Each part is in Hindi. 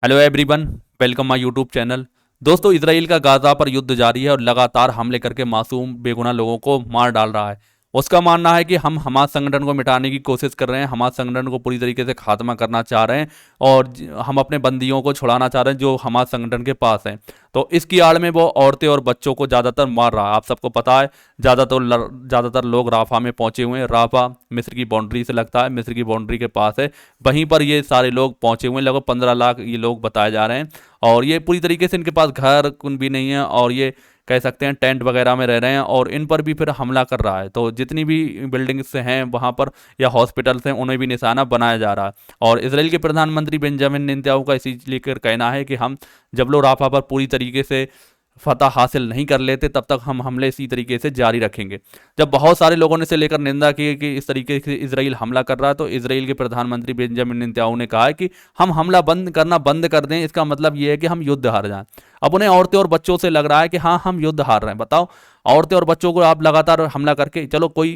Hello everyone, welcome my YouTube channel. दोस्तों, इसराइल का गाजा पर युद्ध जारी है और लगातार हमले करके मासूम बेगुनाह लोगों को मार डाल रहा है। उसका मानना है कि हम हमास संगठन को मिटाने की कोशिश कर रहे हैं, हमास संगठन को पूरी तरीके से खात्मा करना चाह रहे हैं और हम अपने बंदियों को छुड़ाना चाह रहे हैं जो हमास संगठन के पास हैं। तो इसकी आड़ में वो औरतें और बच्चों को ज़्यादातर मार रहा है। आप सबको पता है, ज़्यादातर लोग राफा में पहुंचे हुए हैं। राफा मिस्र की बाउंड्री से लगता है, मिस्र की बाउंड्री के पास है। वहीं पर ये सारे लोग पहुंचे हुए हैं, लगभग 15 लाख ये लोग बताए जा रहे हैं। और ये पूरी तरीके से इनके पास घर कुन भी नहीं है और ये कह सकते हैं टेंट वगैरह में रह रहे हैं और इन पर भी फिर हमला कर रहा है। तो जितनी भी बिल्डिंग्स हैं वहाँ पर या हॉस्पिटल्स हैं उन्हें भी निशाना बनाया जा रहा है। और इसराइल के प्रधानमंत्री बेंजामिन नेतन्याहू का इसी लेकर कहना है कि हम जब लोग राफा पर पूरी तरीके से फतह हासिल नहीं कर लेते तब तक हम हमले इसी तरीके से जारी रखेंगे। जब बहुत सारे लोगों ने इसे लेकर निंदा की कि इस तरीके से इसराइल हमला कर रहा है, तो इसराइल के प्रधानमंत्री बेंजामिन नेतन्याहू ने कहा है कि हम हमला बंद कर दें, इसका मतलब ये है कि हम युद्ध हार जाएं। अब उन्हें औरतें और बच्चों से लग रहा है कि हाँ, हम युद्ध हार रहे हैं। बताओ, औरतें और बच्चों को आप लगातार हमला करके, चलो कोई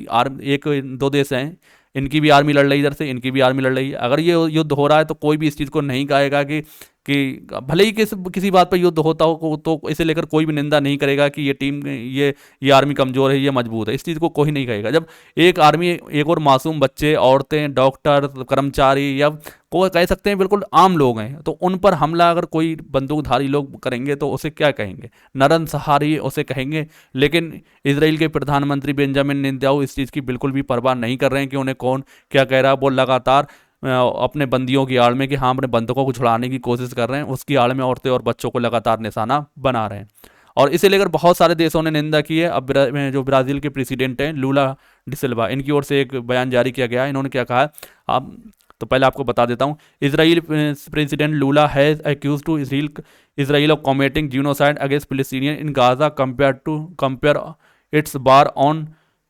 एक दो देश हैं, इनकी भी आर्मी लड़ रही है, इधर से इनकी भी आर्मी लड़ रही है। अगर ये युद्ध हो रहा है तो कोई भी इस चीज़ को नहीं कहेगा कि भले ही किसी बात पर युद्ध होता हो तो इसे लेकर कोई भी निंदा नहीं करेगा कि ये टीम ये आर्मी कमज़ोर है, ये मजबूत है। इस चीज़ को कोई नहीं कहेगा। जब एक आर्मी, एक और मासूम बच्चे, औरतें, डॉक्टर, कर्मचारी या को कह सकते हैं बिल्कुल आम लोग हैं, तो उन पर हमला अगर कोई बंदूकधारी लोग करेंगे तो उसे क्या कहेंगे? नरंसहारी उसे कहेंगे। लेकिन इसराइल के प्रधानमंत्री बेंजामिन नेतन्याहू इस चीज़ की बिल्कुल भी परवाह नहीं कर रहे हैं कि उन्हें कौन क्या कह रहा है। वो लगातार अपने बंदियों की आड़ में कि हाँ, अपने बंधकों को छुड़ाने की कोशिश कर रहे हैं, उसकी आड़ में औरतें और बच्चों को लगातार निशाना बना रहे हैं। और इसे लेकर बहुत सारे देशों ने निंदा की है। अब जो ब्राज़ील के प्रेसिडेंट हैं लूला डिसिल्वा, इनकी ओर से एक बयान जारी किया गया है। इन्होंने क्या कहा है, आप तो पहले आपको बता देता हूँ। Israel president Lula has accused to Israel of committing genocide against Palestinian in Gaza compare its war on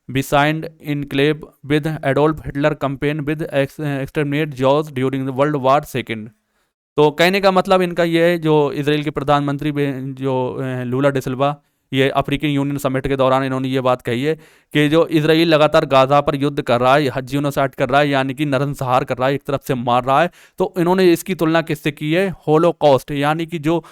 besieged enclave with Adolf Hitler campaign with exterminate जॉर्ज during the world war second. तो कहने का मतलब इनका ये है, जो इसराइल के प्रधानमंत्री जो लूला डिसिल्वा, ये अफ्रीकन यूनियन समिट के दौरान इन्होंने ये बात कही है कि जो इसराइल लगातार गाजा पर युद्ध कर रहा है, जीनोसाइड कर रहा है, यानी कि नरसंहार कर रहा है, एक तरफ से मार रहा है। तो इन्होंने इसकी तुलना किससे की है? होलोकॉस्ट, यानी कि जो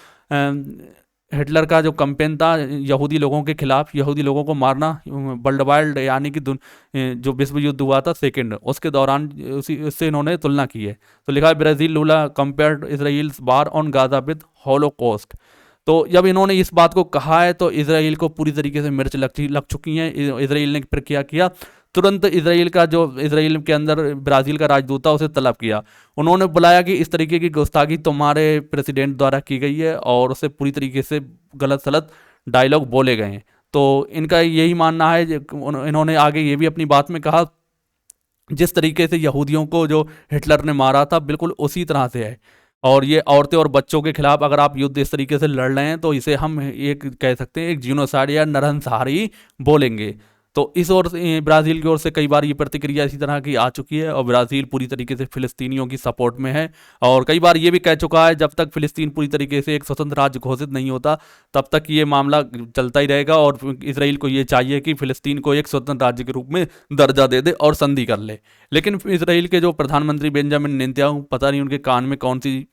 हिटलर का जो कैंपेन था यहूदी लोगों के खिलाफ, यहूदी लोगों को मारना, वर्ल्ड वाइड, यानी कि जो विश्व युद्ध हुआ था सेकंड, उसके दौरान उसी उससे इन्होंने तुलना की है। तो लिखा है Brazil Lula compared Israel war on Gaza with Holocaust. तो जब इन्होंने इस बात को कहा है तो इसराइल को पूरी तरीके से मिर्च लग चुकी हैं। इसराइल ने फिर क्या किया, तुरंत इसराइल का जो इसराइल के अंदर ब्राज़ील का राजदूत था उसे तलब किया। उन्होंने बुलाया कि इस तरीके की गुस्ताखी तुम्हारे प्रेसिडेंट द्वारा की गई है और उसे पूरी तरीके से गलत सलत डायलॉग बोले गए हैं। तो इनका यही मानना है। इन्होंने आगे ये भी अपनी बात में कहा, जिस तरीके से यहूदियों को जो हिटलर ने मारा था बिल्कुल उसी तरह से है। और ये औरतें और बच्चों के खिलाफ अगर आप युद्ध इस तरीके से लड़ रहे हैं तो इसे हम एक कह सकते हैं एक जीनोसाइड या नरसंहारी बोलेंगे। तो इस ओर से ब्राज़ील की ओर से कई बार ये प्रतिक्रिया इसी तरह की आ चुकी है और ब्राज़ील पूरी तरीके से फ़िलिस्तीनियों की सपोर्ट में है। और कई बार ये भी कह चुका है जब तक फ़िलिस्तीन पूरी तरीके से एक स्वतंत्र राज्य घोषित नहीं होता तब तक ये मामला चलता ही रहेगा। और इसराइल को ये चाहिए कि फ़िलिस्तीन को एक स्वतंत्र राज्य के रूप में दर्जा दे दे और संधि कर ले। लेकिन इसराइल के जो प्रधानमंत्री बेंजामिन नेतन्याहू, पता नहीं उनके कान में कौन सी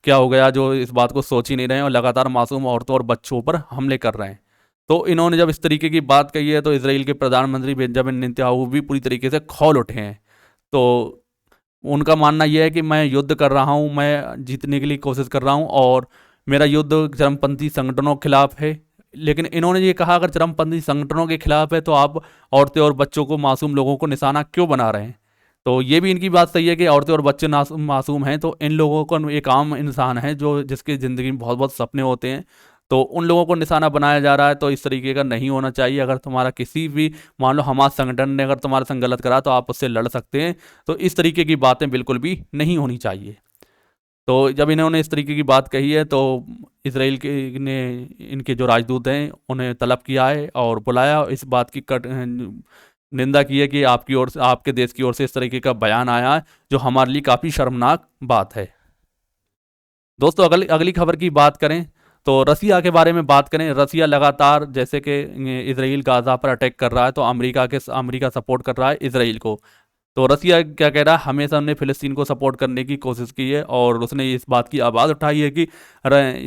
क्या हो गया जो इस बात को सोच ही नहीं रहे हैं और लगातार मासूम औरतों और बच्चों पर हमले कर रहे हैं। तो इन्होंने जब इस तरीके की बात कही है तो इसराइल के प्रधानमंत्री बेंजामिन नेतन्याहू भी पूरी तरीके से खौल उठे हैं। तो उनका मानना यह है कि मैं युद्ध कर रहा हूँ, मैं जीतने के लिए कोशिश कर रहा हूँ और मेरा युद्ध चरमपंथी संगठनों के खिलाफ है। लेकिन इन्होंने ये कहा, अगर चरमपंथी संगठनों के खिलाफ है तो आप औरतें और बच्चों को, मासूम लोगों को निशाना क्यों बना रहे हैं? तो ये भी इनकी बात सही है कि औरतें और बच्चे मासूम हैं, तो इन लोगों को, एक आम इंसान है जो जिसकी ज़िंदगी में बहुत बहुत सपने होते हैं, तो उन लोगों को निशाना बनाया जा रहा है। तो इस तरीके का नहीं होना चाहिए। अगर तुम्हारा किसी भी, मान लो हमास संगठन ने अगर तुम्हारे संग गलत करा तो आप उससे लड़ सकते हैं। तो इस तरीके की बातें बिल्कुल भी नहीं होनी चाहिए। तो जब इन्होंने इस तरीके की बात कही है तो इसराइल के ने इनके जो राजदूत हैं उन्हें तलब किया है और बुलाया, इस बात की निंदा की है कि आपकी ओर से, आपके देश की ओर से इस तरीके का बयान आया है जो हमारे लिए काफ़ी शर्मनाक बात है। दोस्तों, अगली अगली खबर की बात करें तो रसिया के बारे में बात करें। रसिया लगातार, जैसे कि इसराइल गाजा पर अटैक कर रहा है तो अमेरिका सपोर्ट कर रहा है इसराइल को। तो रसिया क्या कह रहा है, हमेशा ने फ़िलिस्तीन को सपोर्ट करने की कोशिश की है और उसने इस बात की आवाज़ उठाई है कि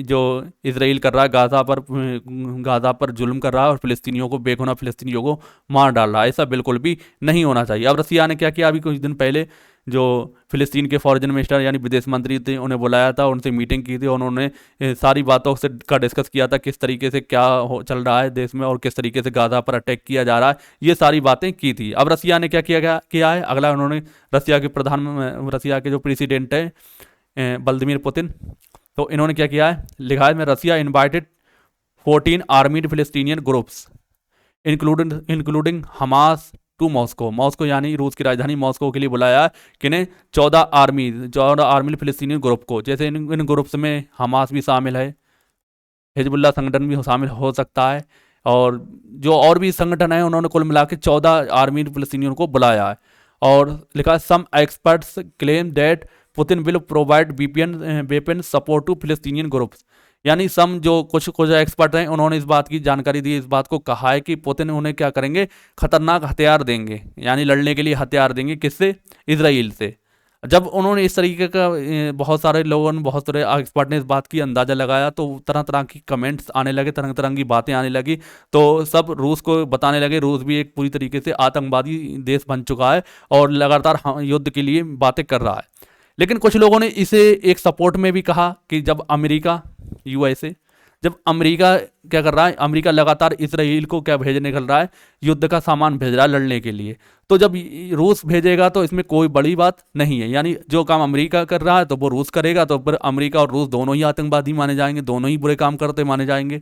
जो इसराइल कर रहा है गाज़ा पर जुल्म कर रहा है और फ़िलिस्तीनियों को, बेगुनाह फ़िलिस्तीनियों को मार डाल रहा है। ऐसा बिल्कुल भी नहीं होना चाहिए। अब रसिया ने क्या किया, अभी कुछ दिन पहले जो फ़िलिस्तीन के फॉरेन मिनिस्टर यानी विदेश मंत्री थे, उन्हें बुलाया था, उनसे मीटिंग की थी और उन्होंने सारी बातों से का डिस्कस किया था, किस तरीके से क्या चल रहा है देश में और किस तरीके से गाज़ा पर अटैक किया जा रहा है, ये सारी बातें की थी। अब रसिया ने क्या किया है अगला, उन्होंने रसिया के जो प्रेसिडेंट है व्लादिमीर पुतिन, तो इन्होंने क्या किया है, लिखा है, मैं Russia invited 14 armed Palestinian groups including Hamas to Moscow यानी रूस की राजधानी मॉस्को के लिए बुलाया है कि ने 14 आर्मी फिलिस्तीनी ग्रुप को, जैसे इन ग्रुप्स में हमास भी शामिल है, हिजबुल्लाह संगठन भी शामिल हो सकता है और जो और भी संगठन है, उन्होंने कुल मिला के 14 आर्मी फिलिस्तीनियों को बुलाया है। और लिखा, some experts claim that Putin will provide weapon support to Palestinian groups, यानी सम जो कुछ एक्सपर्ट हैं, उन्होंने इस बात की जानकारी दी, इस बात को कहा है कि पुतिन उन्हें क्या करेंगे, खतरनाक हथियार देंगे, यानी लड़ने के लिए हथियार देंगे, किससे, इसराइल से। जब उन्होंने इस तरीके का बहुत सारे लोगों ने, बहुत सारे एक्सपर्ट ने इस बात की अंदाज़ा लगाया, तो तरह तरह की कमेंट्स आने लगे, तरह तरह की बातें आने लगी, तो सब रूस को बताने लगे रूस भी एक पूरी तरीके से आतंकवादी देश बन चुका है और लगातार युद्ध के लिए बातें कर रहा है। लेकिन कुछ लोगों ने इसे एक सपोर्ट में भी कहा कि जब अमेरिका, यूएसए, जब अमेरिका क्या कर रहा है, अमेरिका लगातार इसराइल को क्या भेजने निकल रहा है, युद्ध का सामान भेज रहा है लड़ने के लिए, तो जब रूस भेजेगा तो इसमें कोई बड़ी बात नहीं है, यानी जो काम अमेरिका कर रहा है तो वो रूस करेगा, तो फिर अमेरिका और रूस दोनों ही आतंकवादी माने जाएंगे, दोनों ही बुरे काम करते माने जाएंगे।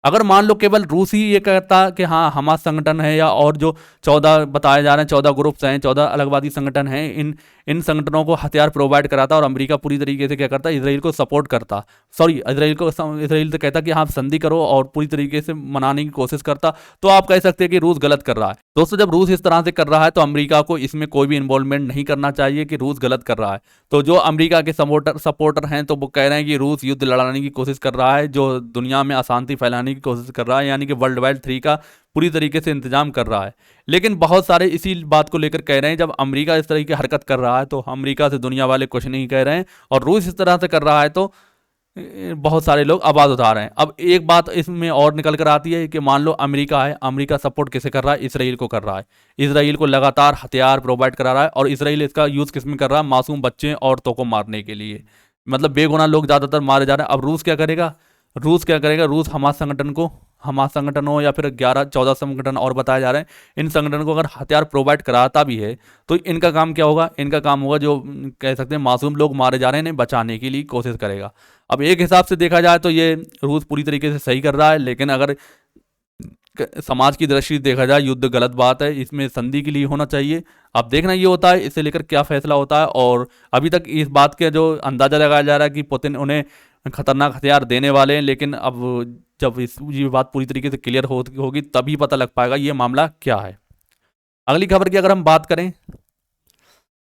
अगर मान लो केवल रूस ही ये कहता कि हाँ हमास संगठन है या और जो 14 बताए जा रहे हैं, 14 ग्रुप्स हैं, 14 अलगवादी संगठन हैं, इन संगठनों को हथियार प्रोवाइड कराता और अमेरिका पूरी तरीके से क्या करता, इसराइल को सपोर्ट करता, इसराइल से कहता कि हाँ संधि करो और पूरी तरीके से मनाने की कोशिश करता, तो आप कह सकते हैं कि रूस गलत कर रहा है। दोस्तों, जब रूस इस तरह से कर रहा है तो अमेरिका को इसमें कोई भी इन्वॉल्वमेंट नहीं करना चाहिए कि रूस गलत कर रहा है। तो जो अमेरिका के सपोर्टर हैं तो वो कह रहे हैं कि रूस युद्ध लड़ाने की कोशिश कर रहा है, जो दुनिया में अशांति फैलाने की कोशिश कर रहा है, यानी कि वर्ल्ड वार 3 का पूरी तरीके से इंतजाम कर रहा है। लेकिन बहुत सारे इसी बात को लेकर कह रहे हैं, जब अमेरिका इस तरह की हरकत कर रहा है तो अमेरिका से दुनिया वाले कुछ नहीं कह रहे हैं, और रूस इस तरह से कर रहा है तो बहुत सारे लोग आवाज़ उठा रहे हैं। अब एक बात इसमें और निकल कर आती है कि मान लो अमेरिका है, अमेरिका सपोर्ट किसे कर रहा है, इसराइल को कर रहा है, इसराइल को लगातार हथियार प्रोवाइड करा रहा है, और इसराइल इसका यूज़ किस में कर रहा है, मासूम बच्चे औरतों को मारने के लिए, मतलब बेगुनाह लोग ज़्यादातर मारे जा रहे हैं। अब रूस क्या करेगा, रूस हमास संगठन हो या फिर 11-14 संगठन और बताए जा रहे हैं, इन संगठन को अगर हथियार प्रोवाइड कराता भी है तो इनका काम क्या होगा, इनका काम होगा जो कह सकते हैं मासूम लोग मारे जा रहे हैं इन्हें बचाने के लिए कोशिश करेगा। अब एक हिसाब से देखा जाए तो ये रूस पूरी तरीके से सही कर रहा है, लेकिन अगर समाज की दृष्टि से देखा जाए युद्ध गलत बात है, इसमें संधि के लिए होना चाहिए। अब देखना ये होता है इसे लेकर क्या फैसला होता है, और अभी तक इस बात के जो अंदाज़ा लगाया जा रहा है कि पुतिन उन्हें खतरनाक हथियार देने वाले हैं, लेकिन अब जब ये बात पूरी तरीके से क्लियर होगी तभी पता लग पाएगा ये मामला क्या है। अगली खबर की अगर हम बात करें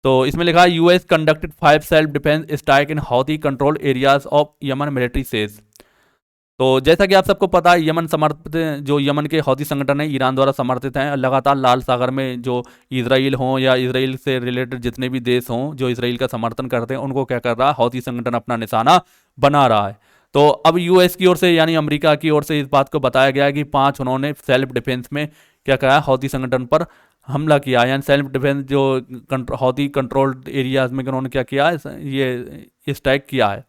तो इसमें लिखा है, US conducted 5 self defence strike in हौती control areas of Yemen military says. तो जैसा कि आप सबको पता है, जो यमन के हौती संगठन है, ईरान द्वारा समर्थित हैं, लगातार लाल सागर में जो इसराइल हों या इसराइल से रिलेटेड जितने भी देश हों जो इसराइल का समर्थन करते हैं, उनको क्या कर रहा है, हौती संगठन अपना निशाना बना रहा है। तो अब यूएस की ओर से यानी अमेरिका की ओर से इस बात को बताया गया है कि 5 उन्होंने सेल्फ डिफेंस में क्या कहा, हौती संगठन पर हमला किया, यानी सेल्फ डिफेंस जो हौती कंट्रोल्ड एरियाज में उन्होंने क्या किया है, ये स्ट्राइक किया है।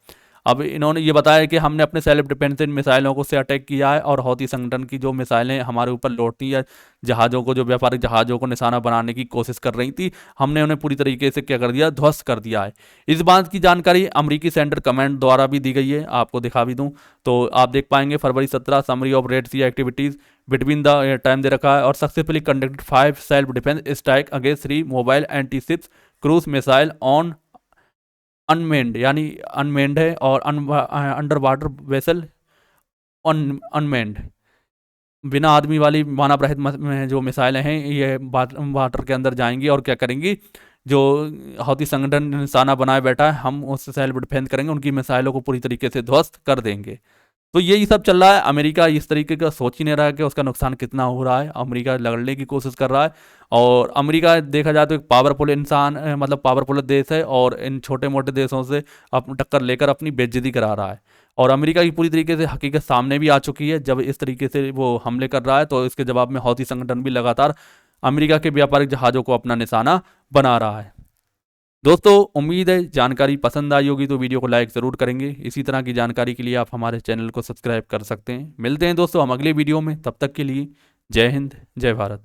अब इन्होंने ये बताया कि हमने अपने सेल्फ डिफेंस मिसाइलों को से अटैक किया है, और हौती संगठन की जो मिसाइलें हमारे ऊपर लौटती या जहाज़ों को, जो व्यापारिक जहाज़ों को निशाना बनाने की कोशिश कर रही थी, हमने उन्हें पूरी तरीके से क्या कर दिया, ध्वस्त कर दिया है। इस बात की जानकारी अमेरिकी सेंट्रल कमांड द्वारा भी दी गई है, आपको दिखा भी दूँ तो आप देख पाएंगे, फरवरी 17 summary of Red Sea activities between the time दे रखा है, और successfully conducted 5 self defence strike against 3 mobile anti ships cruise missile on unmanned, यानी अनमेंड है, और अंडर वाटर वेसल अनमेंड, बिना आदमी वाली मानव रहित जो मिसाइलें हैं, ये वाटर के अंदर जाएंगी और क्या करेंगी, जो हौती संगठन निशाना बनाए बैठा है हम उससे सेल्फ डिफेंस करेंगे, उनकी मिसाइलों को पूरी तरीके से ध्वस्त कर देंगे। तो यही सब चल रहा है। अमेरिका इस तरीके का सोच ही नहीं रहा है कि उसका नुकसान कितना हो रहा है। अमेरिका लड़ने की कोशिश कर रहा है, और अमेरिका देखा जाए तो एक पावरफुल इंसान मतलब पावरफुल देश है, और इन छोटे मोटे देशों से टक्कर लेकर अपनी बेइज्जती करा रहा है। और अमेरिका की पूरी तरीके से हकीकत सामने भी आ चुकी है। जब इस तरीके से वो हमले कर रहा है तो इसके जवाब में हौथी संगठन भी लगातार अमेरिका के व्यापारिक जहाज़ों को अपना निशाना बना रहा है। दोस्तों, उम्मीद है जानकारी पसंद आई होगी, तो वीडियो को लाइक ज़रूर करेंगे। इसी तरह की जानकारी के लिए आप हमारे चैनल को सब्सक्राइब कर सकते हैं। मिलते हैं दोस्तों हम अगले वीडियो में, तब तक के लिए जय हिंद, जय भारत।